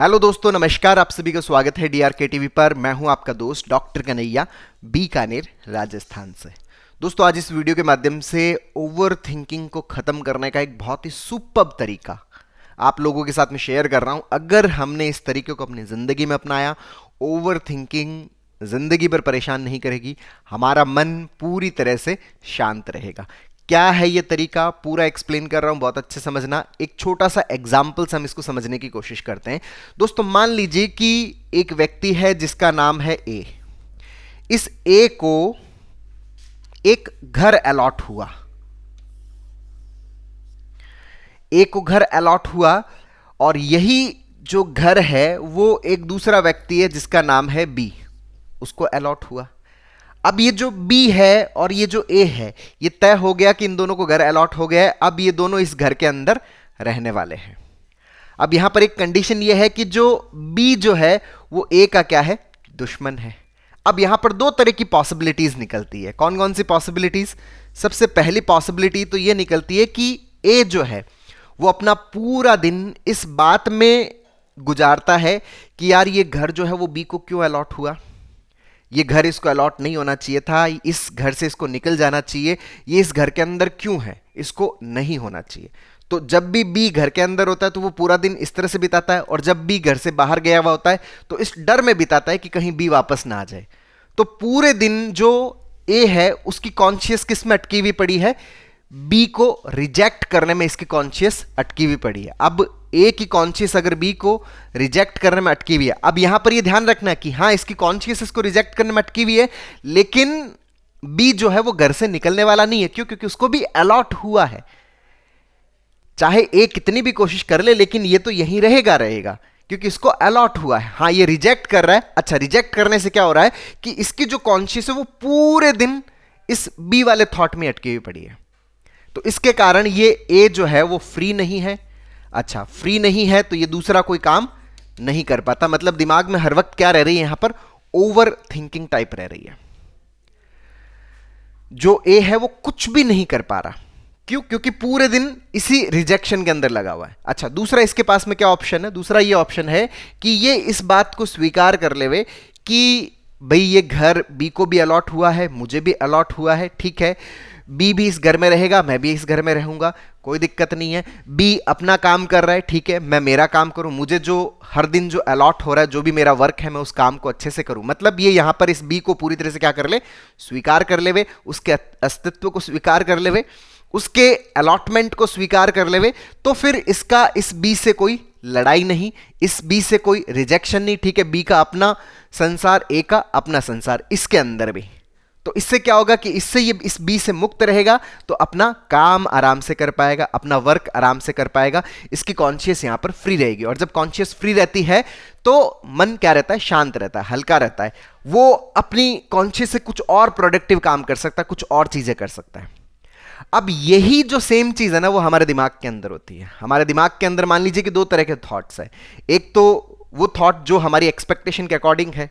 Hello दोस्तों, नमस्कार। आप सभी का स्वागत है डीआरके टीवी पर। मैं हूं आपका दोस्त डॉक्टर कन्हैया, बीकानेर, राजस्थान से। दोस्तों, आज इस वीडियो के माध्यम से ओवर थिंकिंग को खत्म करने का एक बहुत ही सुपर्ब तरीका आप लोगों के साथ में शेयर कर रहा हूं। अगर हमने इस तरीके को अपनी जिंदगी में अपनाया, ओवर थिंकिंग जिंदगी भर परेशान नहीं करेगी, हमारा मन पूरी तरह से शांत रहेगा। क्या है ये तरीका, पूरा एक्सप्लेन कर रहा हूं, बहुत अच्छे समझना। एक छोटा सा एग्जाम्पल से हम इसको समझने की कोशिश करते हैं। दोस्तों, मान लीजिए कि एक व्यक्ति है जिसका नाम है ए। इस ए को एक घर अलॉट हुआ। ए को घर अलॉट हुआ और यही जो घर है वो एक दूसरा व्यक्ति है जिसका नाम है बी, उसको अलॉट हुआ। अब ये जो B है और ये जो A है, ये तय हो गया कि इन दोनों को घर अलॉट हो गया है। अब ये दोनों इस घर के अंदर रहने वाले हैं। अब यहां पर एक कंडीशन ये है कि जो B जो है वो A का क्या है, दुश्मन है। अब यहां पर दो तरह की पॉसिबिलिटीज निकलती है। कौन कौन सी पॉसिबिलिटीज? सबसे पहली पॉसिबिलिटी तो ये निकलती है कि A जो है वो अपना पूरा दिन इस बात में गुजारता है कि यार ये घर जो है वो B को क्यों अलॉट हुआ, ये घर इसको अलॉट नहीं होना चाहिए था, इस घर से इसको निकल जाना चाहिए, ये इस घर के अंदर क्यों है, इसको नहीं होना चाहिए। तो जब भी बी घर के अंदर होता है तो वो पूरा दिन इस तरह से बिताता है, और जब बी घर से बाहर गया हुआ होता है तो इस डर में बिताता है कि कहीं बी वापस ना आ जाए। तो पूरे दिन जो ए है उसकी कॉन्शियस किस में अटकी हुई पड़ी है, बी को रिजेक्ट करने में इसकी कॉन्शियस अटकी हुई पड़ी है। अब ए की कॉन्शियस अगर बी को रिजेक्ट करने में अटकी हुई है, अब यहां पर ये ध्यान रखना है कि हाँ, इसकी कॉन्शियस इसको रिजेक्ट करने में अटकी हुई है, लेकिन बी जो है वो घर से निकलने वाला नहीं है। क्यों? क्योंकि उसको भी अलॉट हुआ है। चाहे ए कितनी भी कोशिश कर ले, लेकिन ये तो यहीं रहेगा क्योंकि इसको अलॉट हुआ है। हाँ, ये रिजेक्ट कर रहा है। अच्छा, रिजेक्ट करने से क्या हो रहा है कि इसकी जो कॉन्शियस है वो पूरे दिन इस बी वाले थॉट में अटकी हुई पड़ी है। तो इसके कारण ये ए जो है वो फ्री नहीं है। अच्छा, फ्री नहीं है तो ये दूसरा कोई काम नहीं कर पाता। मतलब दिमाग में हर वक्त क्या रह रही है, यहां पर ओवर थिंकिंग टाइप रह रही है। जो ए है वो कुछ भी नहीं कर पा रहा। क्यों? क्योंकि पूरे दिन इसी रिजेक्शन के अंदर लगा हुआ है। अच्छा, दूसरा इसके पास में क्या ऑप्शन है? दूसरा ये ऑप्शन है कि ये इस बात को स्वीकार कर लेवे कि भाई ये घर बी को भी अलॉट हुआ है, मुझे भी अलॉट हुआ है, ठीक है, बी भी इस घर में रहेगा, मैं भी इस घर में रहूंगा, कोई दिक्कत नहीं है। बी अपना काम कर रहा है, ठीक है, मैं मेरा काम करूं, मुझे जो हर दिन जो अलॉट हो रहा है, जो भी मेरा वर्क है, मैं उस काम को अच्छे से करूं। मतलब ये यहां पर इस बी को पूरी तरह से क्या कर ले, स्वीकार कर लेवे, उसके अस्तित्व को स्वीकार कर लेवे, उसके अलॉटमेंट को स्वीकार कर लेवे। तो फिर इसका इस बी से कोई लड़ाई नहीं, इस बी से कोई रिजेक्शन नहीं, ठीक है। बी का अपना संसार, ए का अपना संसार, इसके अंदर भी। तो इससे क्या होगा कि इससे ये इस बी से मुक्त रहेगा तो अपना काम आराम से कर पाएगा, अपना वर्क आराम से कर पाएगा। इसकी कॉन्शियस यहां पर फ्री रहेगी, और जब कॉन्शियस फ्री रहती है तो मन क्या रहता है, शांत रहता है, हल्का रहता है। वो अपनी कॉन्शियस से कुछ और प्रोडक्टिव काम कर सकता है, कुछ और चीजें कर सकता है। अब यही जो सेम चीज है ना, वो हमारे दिमाग के अंदर होती है। हमारे दिमाग के अंदर मान लीजिए कि दो तरह के थॉट्स है। एक तो वो थॉट जो हमारी एक्सपेक्टेशन के अकॉर्डिंग है,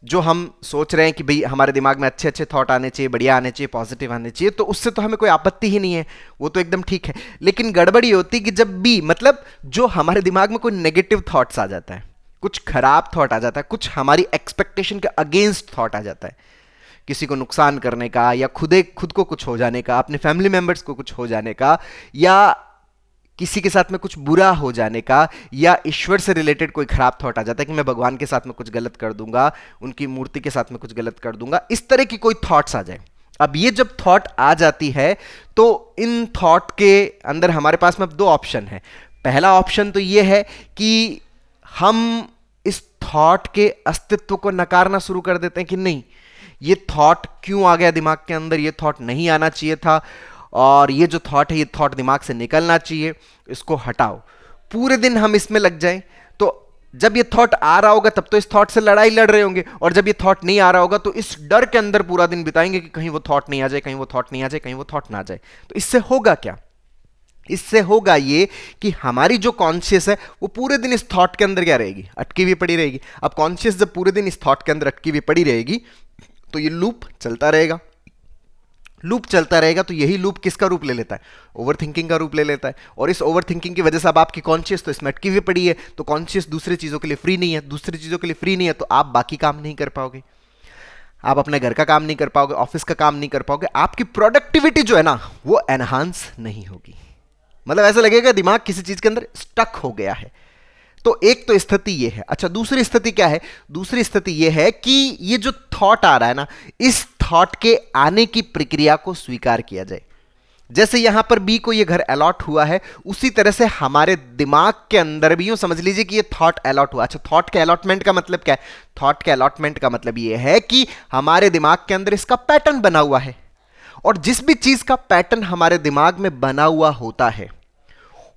जो हम सोच रहे हैं कि भाई हमारे दिमाग में अच्छे अच्छे थॉट आने चाहिए, बढ़िया आने चाहिए, पॉजिटिव आने चाहिए, तो उससे तो हमें कोई आपत्ति ही नहीं है, वो तो एकदम ठीक है। लेकिन गड़बड़ी होती कि जब भी, मतलब जो हमारे दिमाग में कोई नेगेटिव थॉट्स आ जाता है, कुछ खराब थॉट आ जाता है, कुछ हमारी एक्सपेक्टेशन के अगेंस्ट थॉट आ जाता है, किसी को नुकसान करने का, या खुद को कुछ हो जाने का, अपने फैमिली मेंबर्स को कुछ हो जाने का, या किसी के साथ में कुछ बुरा हो जाने का, या ईश्वर से रिलेटेड कोई खराब थॉट आ जाता है कि मैं भगवान के साथ में कुछ गलत कर दूंगा, उनकी मूर्ति के साथ में कुछ गलत कर दूंगा, इस तरह की कोई थॉट्स आ जाए। अब ये जब थॉट आ जाती है तो इन थॉट के अंदर हमारे पास में अब दो ऑप्शन है। पहला ऑप्शन तो ये है कि हम इस थॉट के अस्तित्व को नकारना शुरू कर देते हैं कि नहीं, ये थॉट क्यों आ गया दिमाग के अंदर, ये थॉट नहीं आना चाहिए था, और ये जो थॉट है ये थॉट दिमाग से निकलना चाहिए, इसको हटाओ। पूरे दिन हम इसमें लग जाएं, तो जब ये थॉट आ रहा होगा तब तो इस थॉट से लड़ाई लड़ रहे होंगे, और जब ये थॉट नहीं आ रहा होगा तो इस डर के अंदर पूरा दिन बिताएंगे कि कहीं वो थॉट नहीं आ जाए, कहीं वो थॉट नहीं आ जाए, कहीं वो थॉट ना आ जाए। तो इससे होगा क्या? इससे होगा ये कि हमारी जो कॉन्शियस है वो पूरे दिन इस थॉट के अंदर क्या रहेगी, अटकी हुई पड़ी रहेगी। अब कॉन्शियस जब पूरे दिन इस थॉट के अंदर अटकी हुई पड़ी रहेगी तो ये लूप चलता रहेगा। लूप चलता रहेगा तो यही लूप किसका रूप ले लेता है? ओवर थिंकिंग का रूप ले लेता है। और इस ओवर थिंकिंग की वजह से अब आपकी कॉन्शियस तो इसमें अटकी हुई पड़ी है, तो कॉन्शियस दूसरी चीजों के लिए फ्री नहीं है, दूसरी चीजों के लिए फ्री नहीं है, तो आप बाकी काम नहीं कर पाओगे, आप अपने घर का काम नहीं कर पाओगे, ऑफिस का काम नहीं कर पाओगे, आपकी प्रोडक्टिविटी जो है ना वो एनहांस नहीं होगी। मतलब ऐसा लगेगा दिमाग किसी चीज के अंदर स्टक हो गया है। तो एक तो स्थिति ये है। अच्छा, दूसरी स्थिति क्या है? दूसरी स्थिति ये है कि ये जो थॉट आ रहा है ना, इस थॉट के आने की प्रक्रिया को स्वीकार किया जाए। जैसे यहां पर बी को ये घर अलॉट हुआ है, उसी तरह से हमारे दिमाग के अंदर भी यूं समझ लीजिए कि ये थॉट अलॉट हुआ। अच्छा, थॉट के अलॉटमेंट का मतलब क्या है? थॉट के अलॉटमेंट का मतलब ये है कि हमारे दिमाग के अंदर इसका पैटर्न बना हुआ है, और जिस भी चीज का पैटर्न हमारे दिमाग में बना हुआ होता है,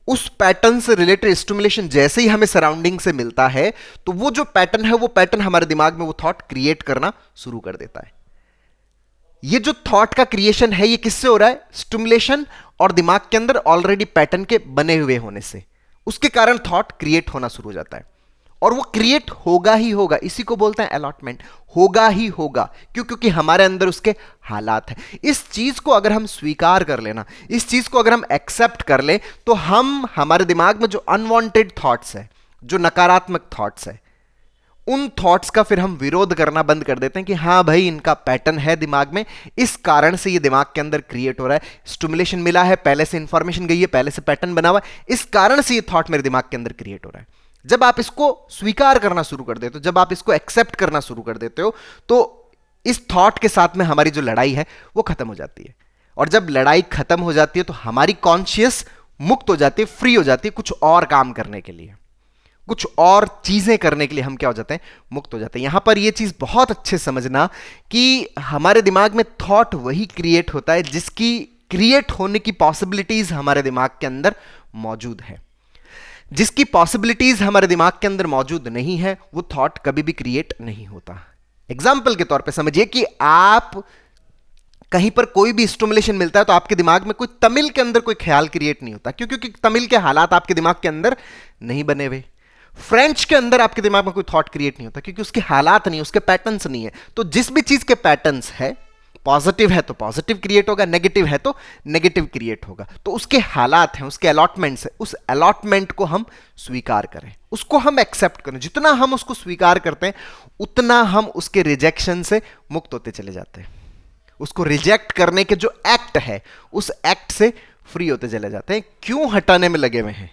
उस पैटर्न से रिलेटेड स्टिमुलेशन जैसे ही हमें सराउंडिंग से मिलता है, तो वो जो पैटर्न है, वो पैटर्न हमारे दिमाग में वो थॉट क्रिएट करना शुरू कर देता है। ये जो थॉट का क्रिएशन है, ये किससे हो रहा है? स्टिमुलेशन और दिमाग के अंदर ऑलरेडी पैटर्न के बने हुए होने से, उसके कारण थॉट क्रिएट होना शुरू हो जाता है। और वो क्रिएट होगा ही होगा, इसी को बोलते हैं अलॉटमेंट। होगा ही होगा, क्यों? क्योंकि हमारे अंदर उसके हालात हैं। इस चीज को अगर हम स्वीकार कर लेना, इस चीज को अगर हम एक्सेप्ट कर ले, तो हम हमारे दिमाग में जो अनवांटेड थॉट्स है, जो नकारात्मक थॉट्स है, उन थॉट्स का फिर हम विरोध करना बंद कर देते हैं कि हाँ भाई, इनका पैटर्न है दिमाग में, इस कारण से ये दिमाग के अंदर क्रिएट हो रहा है, स्टिमुलेशन मिला है, पहले से इंफॉर्मेशन गई है, पहले से पैटर्न बना हुआ है, इस कारण से ये थॉट मेरे दिमाग के अंदर क्रिएट हो रहा है। जब आप इसको स्वीकार करना शुरू कर देते हो, जब आप इसको एक्सेप्ट करना शुरू कर देते हो, तो इस थॉट के साथ में हमारी जो लड़ाई है वो खत्म हो जाती है। और जब लड़ाई खत्म हो जाती है तो हमारी कॉन्शियस मुक्त हो जाती है, फ्री हो जाती है, कुछ और काम करने के लिए, कुछ और चीजें करने के लिए हम क्या हो जाते हैं? मुक्त हो जाते हैं। यहां पर यह चीज बहुत अच्छे समझना कि हमारे दिमाग में थॉट वही क्रिएट होता है जिसकी क्रिएट होने की पॉसिबिलिटीज हमारे दिमाग के अंदर मौजूद है। जिसकी पॉसिबिलिटीज हमारे दिमाग के अंदर मौजूद नहीं है, वो थॉट कभी भी क्रिएट नहीं होता। एग्जाम्पल के तौर पे समझिए कि आप कहीं पर कोई भी स्टिमुलेशन मिलता है तो आपके दिमाग में कोई तमिल के अंदर कोई ख्याल क्रिएट नहीं होता। क्यों? क्योंकि तमिल के हालात आपके दिमाग के अंदर नहीं बने हुए। फ्रेंच के अंदर आपके दिमाग में कोई थॉट क्रिएट नहीं होता, क्योंकि उसके हालात नहीं, उसके पैटर्न्स नहीं है। तो जिस भी चीज के पैटर्न्स है, पॉजिटिव है तो पॉजिटिव क्रिएट होगा, नेगेटिव है तो नेगेटिव क्रिएट होगा। तो उसके हालात हैं, उसके अलॉटमेंट्स है, उस अलॉटमेंट को हम स्वीकार करें, उसको हम एक्सेप्ट करें। जितना हम उसको स्वीकार करते हैं, उतना हम उसके रिजेक्शन से मुक्त होते चले जाते हैं। उसको रिजेक्ट करने के जो एक्ट है, उस एक्ट से फ्री होते चले जाते हैं। क्यों? हटाने में लगे हुए हैं।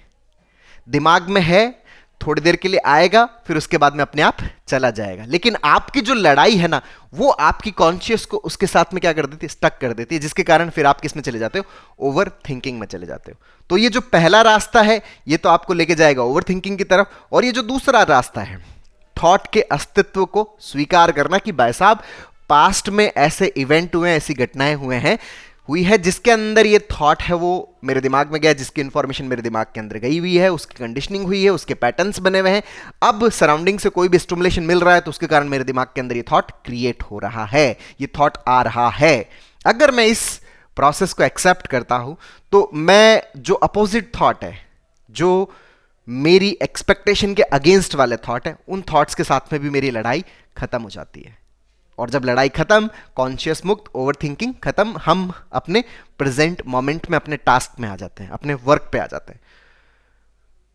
दिमाग में है, थोड़ी देर के लिए आएगा, फिर उसके बाद में अपने आप चला जाएगा। लेकिन आपकी जो लड़ाई है ना, वो आपकी कॉन्शियस को उसके साथ में क्या कर देती है? स्टक कर देती है, जिसके कारण फिर आप किस में चले जाते हो? ओवर थिंकिंग में चले जाते हो। तो ये जो पहला रास्ता है, ये तो आपको लेके जाएगा ओवर थिंकिंग की तरफ। और ये जो दूसरा रास्ता है, थॉट के अस्तित्व को स्वीकार करना कि भाई साहब, पास्ट में ऐसे इवेंट हुए, ऐसी घटनाएं हुई है जिसके अंदर ये थॉट है वो मेरे दिमाग में गया, जिसकी इंफॉर्मेशन मेरे दिमाग के अंदर गई हुई है, उसकी कंडीशनिंग हुई है, उसके पैटर्न्स बने हुए हैं। अब सराउंडिंग से कोई भी स्टिमुलेशन मिल रहा है तो उसके कारण मेरे दिमाग के अंदर ये थॉट क्रिएट हो रहा है, ये थॉट आ रहा है। अगर मैं इस प्रोसेस को एक्सेप्ट करता हूं तो मैं जो अपोजिट थॉट है, जो मेरी एक्सपेक्टेशन के अगेंस्ट वाले थॉट है, उन थॉट्स के साथ में भी मेरी लड़ाई खत्म हो जाती है। और जब लड़ाई खत्म, कॉन्शियस मुक्त, ओवर थिंकिंग खत्म, हम अपने प्रेजेंट मोमेंट में, अपने टास्क में आ जाते हैं, अपने वर्क पे आ जाते हैं।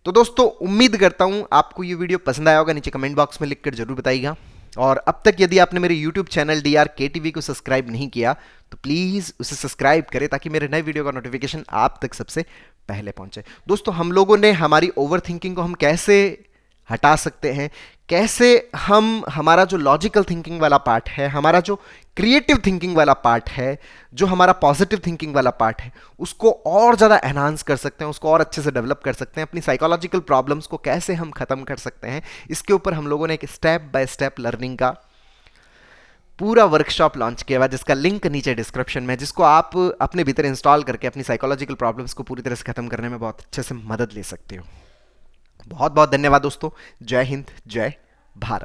तो दोस्तों, उम्मीद करता हूं आपको ये वीडियो पसंद आया होगा। नीचे कमेंट बॉक्स में लिखकर जरूर बताइएगा। और अब तक यदि आपने मेरे YouTube चैनल DRKTV को सब्सक्राइब नहीं किया तो प्लीज उसे सब्सक्राइब करें, ताकि मेरे नए वीडियो का नोटिफिकेशन आप तक सबसे पहले पहुंचे। दोस्तों, हम लोगों ने हमारी ओवर थिंकिंग को हम कैसे हटा सकते हैं, कैसे हम हमारा जो लॉजिकल थिंकिंग वाला पार्ट है, हमारा जो क्रिएटिव थिंकिंग वाला पार्ट है, जो हमारा पॉजिटिव थिंकिंग वाला पार्ट है, उसको और ज़्यादा एनहांस कर सकते हैं, उसको और अच्छे से डेवलप कर सकते हैं। अपनी साइकोलॉजिकल प्रॉब्लम्स को कैसे हम खत्म कर सकते हैं, इसके ऊपर हम लोगों ने एक स्टेप बाय स्टेप लर्निंग का पूरा वर्कशॉप लॉन्च किया हुआ, जिसका लिंक नीचे डिस्क्रिप्शन में है, जिसको आप अपने भीतर इंस्टॉल करके अपनी साइकोलॉजिकल प्रॉब्लम्स को पूरी तरह से खत्म करने में बहुत अच्छे से मदद ले सकते हो। बहुत बहुत धन्यवाद दोस्तों। जय हिंद, जय भारत।